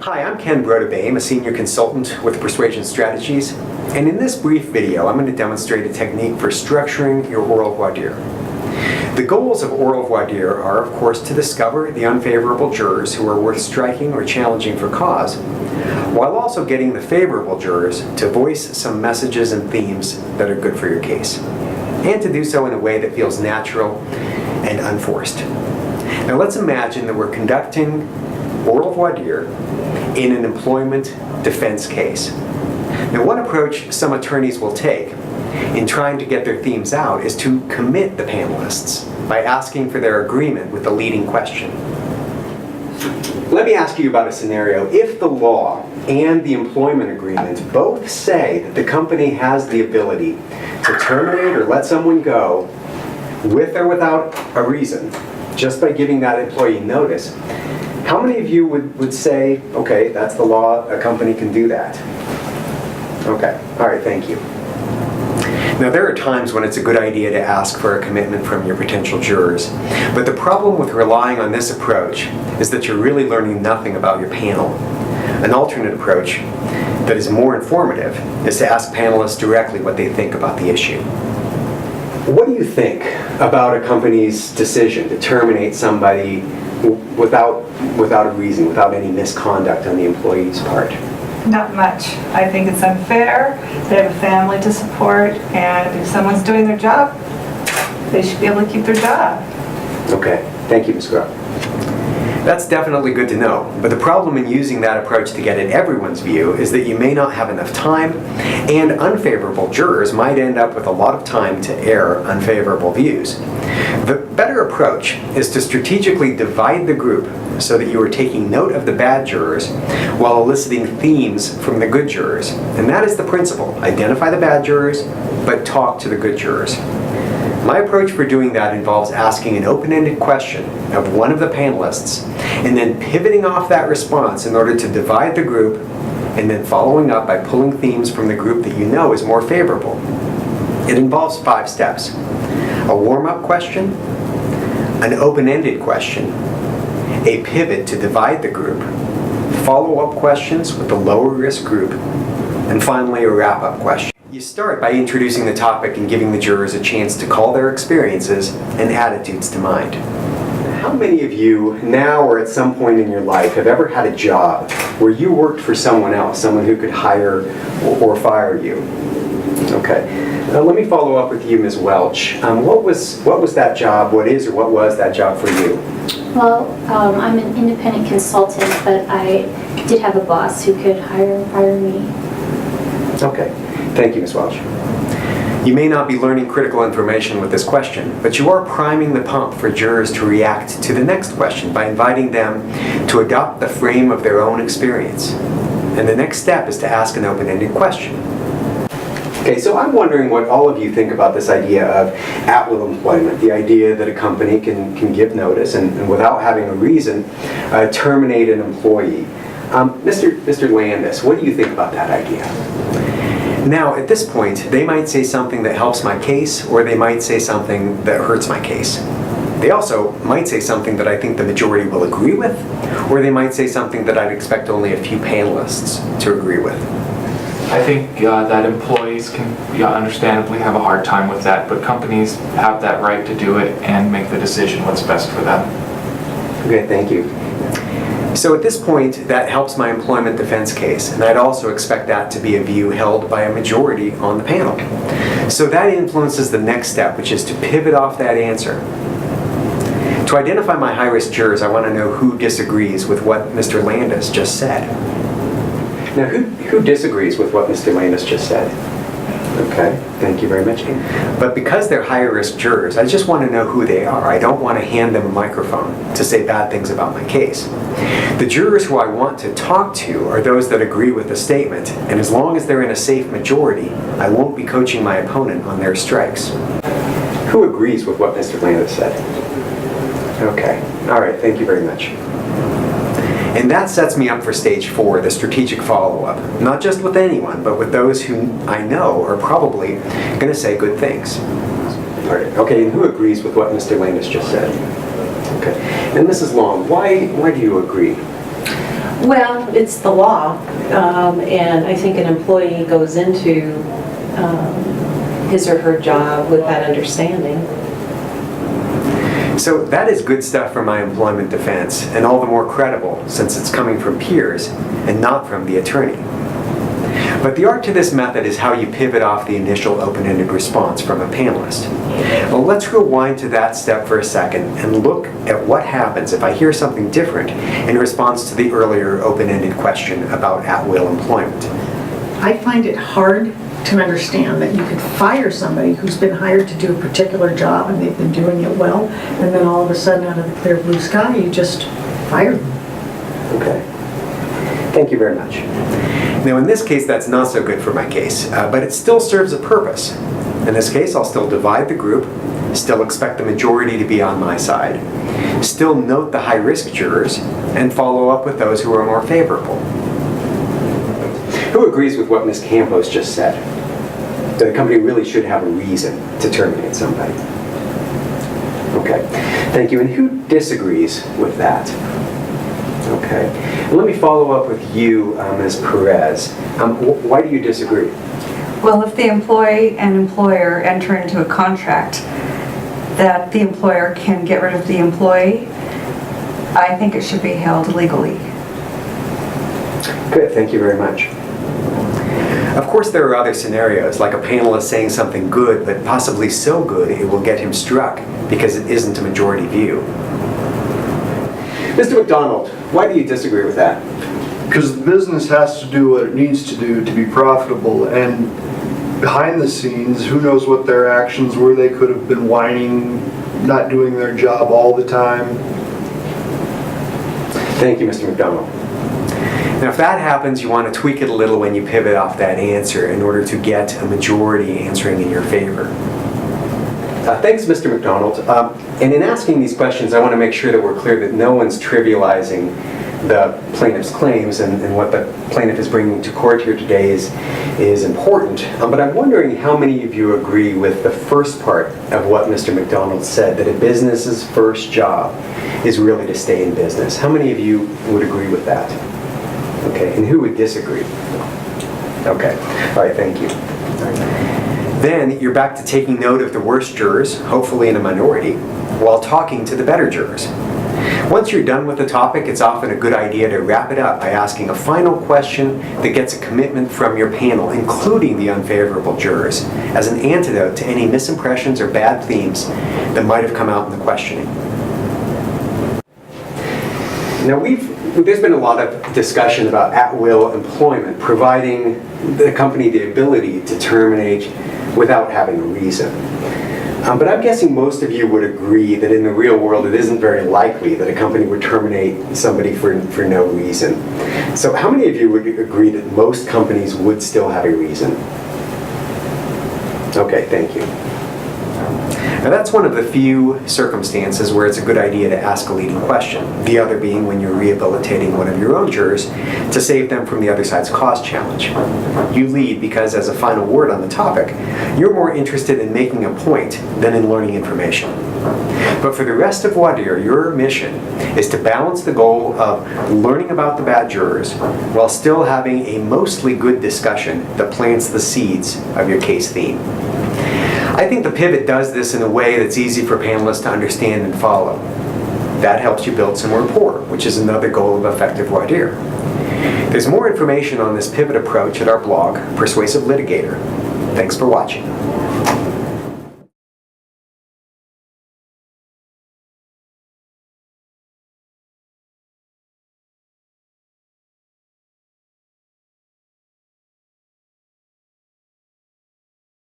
Hi, I'm Ken Brodebay. I'm a senior consultant with Persuasion Strategies, and in this brief video I'm going to demonstrate a technique for structuring your oral voir dire. The goals of oral voir dire are, of course, to discover the unfavorable jurors who are worth striking or challenging for cause, while also getting the favorable jurors to voice some messages and themes that are good for your case, and to do so in a way that feels natural and unforced. Now let's imagine that we're conducting oral voir dire in an employment defense case. Now, one approach some attorneys will take in trying to get their themes out is to commit the panelists by asking for their agreement with the leading question. Let me ask you about a scenario. If the law and the employment agreement both say that the company has the ability to terminate or let someone go with or without a reason, just by giving that employee notice, how many of you would say, okay, that's the law, a company can do that? Okay, all right, thank you. Now, there are times when it's a good idea to ask for a commitment from your potential jurors, but the problem with relying on this approach is that you're really learning nothing about your panel. An alternate approach that is more informative is to ask panelists directly what they think about the issue. What do you think about a company's decision to terminate somebody without a reason, without any misconduct on the employee's part? Not much. I think it's unfair. They have a family to support, and if someone's doing their job, they should be able to keep their job. Okay, thank you, Ms. Grubb. That's definitely good to know, but the problem in using that approach to get at everyone's view is that you may not have enough time, and unfavorable jurors might end up with a lot of time to air unfavorable views. The better approach is to strategically divide the group so that you are taking note of the bad jurors while eliciting themes from the good jurors. And that is the principle. Identify the bad jurors, but talk to the good jurors. My approach for doing that involves asking an open-ended question of one of the panelists and then pivoting off that response in order to divide the group, and then following up by pulling themes from the group that you know is more favorable. It involves 5 steps: a warm-up question, an open-ended question, a pivot to divide the group, follow-up questions with the lower-risk group, and finally a wrap-up question. You start by introducing the topic and giving the jurors a chance to call their experiences and attitudes to mind. How many of you, now or at some point in your life, have ever had a job where you worked for someone else, someone who could hire or fire you? Okay. Now let me follow up with you, Ms. Welch. What was that job? What is or what was that job for you? Well, I'm an independent consultant, but I did have a boss who could hire and fire me. Okay. Thank you, Ms. Welch. You may not be learning critical information with this question, but you are priming the pump for jurors to react to the next question by inviting them to adopt the frame of their own experience. And the next step is to ask an open-ended question. Okay, so I'm wondering what all of you think about this idea of at-will employment, the idea that a company can give notice and without having a reason, terminate an employee. Mr. Landis, what do you think about that idea? Now, at this point, they might say something that helps my case, or they might say something that hurts my case. They also might say something that I think the majority will agree with, or they might say something that I'd expect only a few panelists to agree with. I think that employees can understandably have a hard time with that, but companies have that right to do it and make the decision what's best for them. Okay, thank you. So at this point, that helps my employment defense case, and I'd also expect that to be a view held by a majority on the panel. So that influences the next step, which is to pivot off that answer. To identify my high-risk jurors, I want to know who disagrees with what Mr. Landis just said. Now, who disagrees with what Mr. Landis just said? Okay, thank you very much. But because they're higher-risk jurors, I just want to know who they are. I don't want to hand them a microphone to say bad things about my case. The jurors who I want to talk to are those that agree with the statement, and as long as they're in a safe majority, I won't be coaching my opponent on their strikes. Who agrees with what Mr. Landis said? Okay, all right, thank you very much. And that sets me up for stage 4, the strategic follow-up. Not just with anyone, but with those who I know are probably going to say good things. All right. Okay, and who agrees with what Mr. Landis just said? Okay. And Mrs. Long, why do you agree? Well, it's the law, and I think an employee goes into his or her job with that understanding. So that is good stuff for my employment defense, and all the more credible since it's coming from peers and not from the attorney. But the art to this method is how you pivot off the initial open-ended response from a panelist. Well, let's rewind to that step for a second and look at what happens if I hear something different in response to the earlier open-ended question about at-will employment. I find it hard to understand that you could fire somebody who's been hired to do a particular job and they've been doing it well, and then all of a sudden out of the clear blue sky, you just fire them. Okay. Thank you very much. Now, in this case, that's not so good for my case, but it still serves a purpose. In this case, I'll still divide the group, still expect the majority to be on my side, still note the high-risk jurors, and follow up with those who are more favorable. Who agrees with what Ms. Campos just said? That the company really should have a reason to terminate somebody? Okay, thank you. And who disagrees with that? Okay. And let me follow up with you, Ms. Perez. Why do you disagree? Well, if the employee and employer enter into a contract that the employer can get rid of the employee, I think it should be held legally. Good, thank you very much. Of course, there are other scenarios, like a panelist saying something good, but possibly so good it will get him struck because it isn't a majority view. Mr. McDonald, why do you disagree with that? Because the business has to do what it needs to do to be profitable, and behind the scenes, who knows what their actions were. They could have been whining, not doing their job all the time. Thank you, Mr. McDonald. Now, if that happens, you want to tweak it a little when you pivot off that answer in order to get a majority answering in your favor. Thanks, Mr. McDonald. And in asking these questions, I want to make sure that we're clear that no one's trivializing the plaintiff's claims, and what the plaintiff is bringing to court here today is important. But I'm wondering how many of you agree with the first part of what Mr. McDonald said, that a business's first job is really to stay in business. How many of you would agree with that? Okay, and who would disagree? Okay, all right, thank you. Then you're back to taking note of the worst jurors, hopefully in a minority, while talking to the better jurors. Once you're done with the topic, it's often a good idea to wrap it up by asking a final question that gets a commitment from your panel, including the unfavorable jurors, as an antidote to any misimpressions or bad themes that might have come out in the questioning. Now, there's been a lot of discussion about at-will employment, providing the company the ability to terminate without having a reason. But I'm guessing most of you would agree that in the real world it isn't very likely that a company would terminate somebody for no reason. So how many of you would agree that most companies would still have a reason? Okay, thank you. Now that's one of the few circumstances where it's a good idea to ask a leading question, the other being when you're rehabilitating one of your own jurors to save them from the other side's cause challenge. You lead because, as a final word on the topic, you're more interested in making a point than in learning information. But for the rest of voir dire, your mission is to balance the goal of learning about the bad jurors while still having a mostly good discussion that plants the seeds of your case theme. I think the pivot does this in a way that's easy for panelists to understand and follow. That helps you build some rapport, which is another goal of effective voir dire. There's more information on this pivot approach at our blog, Persuasive Litigator. Thanks for watching.